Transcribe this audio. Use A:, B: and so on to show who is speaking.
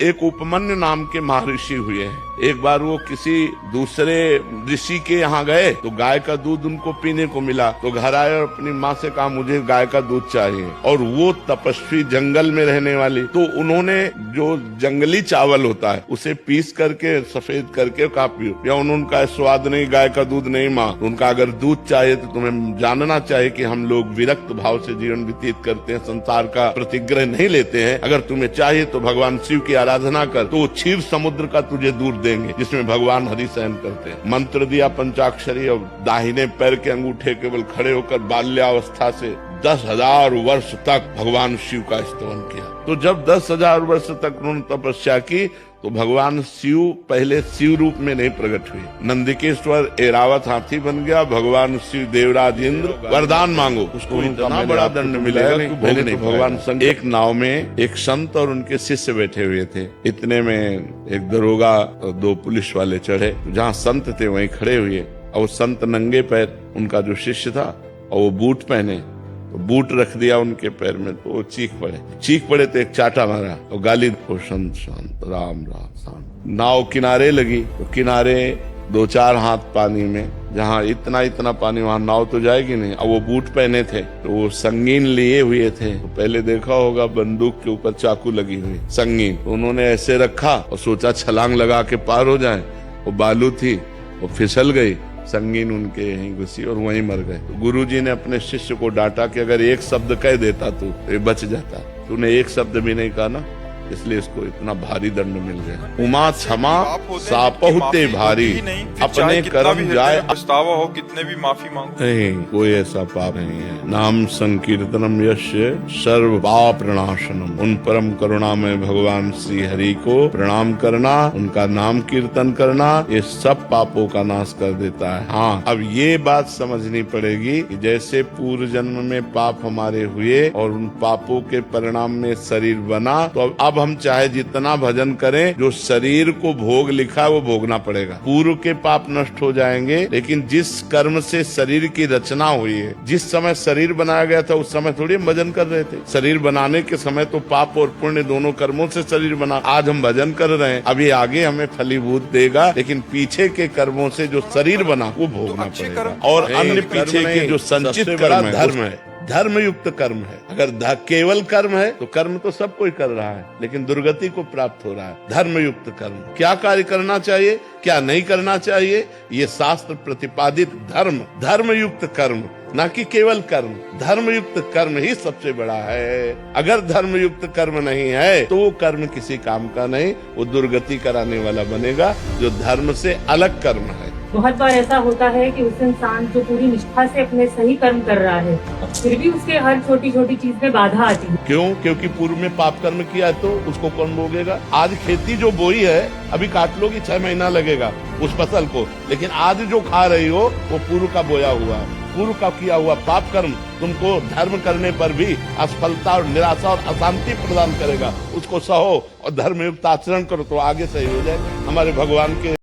A: एक उपमन्यु नाम के महर्षि हुए हैं। एक बार वो किसी दूसरे ऋषि के यहाँ गए तो गाय का दूध उनको पीने को मिला, तो घर आए और अपनी माँ से कहा मुझे गाय का दूध चाहिए। और वो तपस्वी जंगल में रहने वाली, तो उन्होंने जो जंगली चावल होता है उसे पीस करके सफेद करके कहा पियो। या उनका स्वाद नहीं, गाय का दूध नहीं माँ, तो उनका अगर दूध चाहिए तो तुम्हें जानना चाहिए कि हम लोग विरक्त भाव से जीवन व्यतीत करते हैं, संसार का प्रतिग्रह नहीं लेते हैं। अगर तुम्हें चाहिए तो भगवान शिव की आराधना कर, तो क्षीर समुद्र का तुझे दूध देंगे जिसमें भगवान हरि शयन करते हैं। मंत्र दिया पंचाक्षरी और दाहिने पैर के अंगूठे केवल खड़े होकर बाल्यावस्था से 10,000 वर्ष तक भगवान शिव का स्तवन किया। तो जब 10,000 वर्ष तक उन्होंने तपस्या की तो भगवान शिव पहले शिव रूप में नहीं प्रकट हुए। नंदिकेश्वर एरावत हाथी बन गया। भगवान शिव देवराज इंद्र वरदान मांगो, उसको इतना बड़ा दंड मिलेगा कि भोग नहीं। भगवान संग एक नाव में एक संत और उनके शिष्य बैठे हुए थे। इतने में एक दरोगा और 2 पुलिस वाले चढ़े। जहाँ संत थे वहीं खड़े हुए और वो संत नंगे पैर, उनका जो शिष्य था और वो बूट पहने, तो बूट रख दिया उनके पैर में, तो वो चीख पड़े तो एक चाटा मारा और गाली, शांत शांत राम राम शांत। नाव किनारे लगी तो किनारे 2-4 हाथ पानी में, जहाँ इतना पानी वहाँ नाव तो जाएगी नहीं। अब वो बूट पहने थे तो वो संगीन लिए हुए थे, तो पहले देखा होगा बंदूक के ऊपर चाकू लगी हुई संगीन, तो उन्होंने ऐसे रखा और सोचा छलांग लगा के पार हो जाए। वो बालू थी, वो फिसल गई, संगीन उनके यहीं घुसी और वहीं मर गए। तो गुरुजी ने अपने शिष्य को डांटा कि अगर एक शब्द कह देता तो ये बच जाता, तूने एक शब्द भी नहीं कहा ना, इसलिए इसको इतना भारी दंड मिल गया। उमा क्षमा सापहुते भारी, अपने कर्म जाए
B: पछतावा हो, कितने भी माफी मांगो,
A: नहीं कोई ऐसा पाप नहीं है। नाम संकीर्तनम यस्य सर्व पाप प्रणाशनम, उन परम करुणामय भगवान श्री हरि को प्रणाम करना, उनका नाम कीर्तन करना, ये सब पापों का नाश कर देता है। हाँ, अब ये बात समझनी पड़ेगी कि जैसे पूर्व जन्म में पाप हमारे हुए और उन पापों के परिणाम में शरीर बना, तो अब हम चाहे जितना भजन करें, जो शरीर को भोग लिखा वो भोगना पड़ेगा। पूर्व के पाप नष्ट हो जाएंगे, लेकिन जिस कर्म से शरीर की रचना हुई है, जिस समय शरीर बनाया गया था उस समय थोड़ी हम भजन कर रहे थे। शरीर बनाने के समय तो पाप और पुण्य दोनों कर्मों से शरीर बना। आज हम भजन कर रहे हैं, अभी आगे हमें फलीभूत देगा, लेकिन पीछे के कर्मों से जो शरीर बना वो भोगना पड़ेगा। और अन्य पीछे के जो संचित कर्म धर्म है, धर्म युक्त कर्म है। अगर केवल कर्म है तो कर्म तो सब कोई कर रहा है, लेकिन दुर्गति को प्राप्त हो रहा है। धर्म युक्त कर्म, क्या कार्य करना चाहिए, क्या नहीं करना चाहिए, ये शास्त्र प्रतिपादित धर्म युक्त कर्म, ना कि केवल कर्म। धर्म युक्त कर्म ही सबसे बड़ा है। अगर धर्म युक्त कर्म नहीं है तो वो कर्म किसी काम का नहीं, वो दुर्गति कराने वाला बनेगा, जो धर्म से अलग कर्म है।
C: बहुत बार ऐसा होता है कि उस इंसान जो पूरी निष्ठा से अपने सही कर्म कर रहा है, फिर भी उसके हर छोटी चीज में बाधा आती है।
A: क्यों? क्योंकि पूर्व में पाप कर्म किया है तो उसको कौन भोगेगा। आज खेती जो बोई है, अभी काट लोगी 6 महीना लगेगा उस फसल को, लेकिन आज जो खा रही हो वो पूर्व का बोया हुआ, पूर्व का किया हुआ पाप कर्म तुमको धर्म करने पर भी असफलता और निराशा और अशांति प्रदान करेगा। उसको सहो और धर्मयुक्त आचरण करो तो आगे सही हो जाए। हमारे भगवान के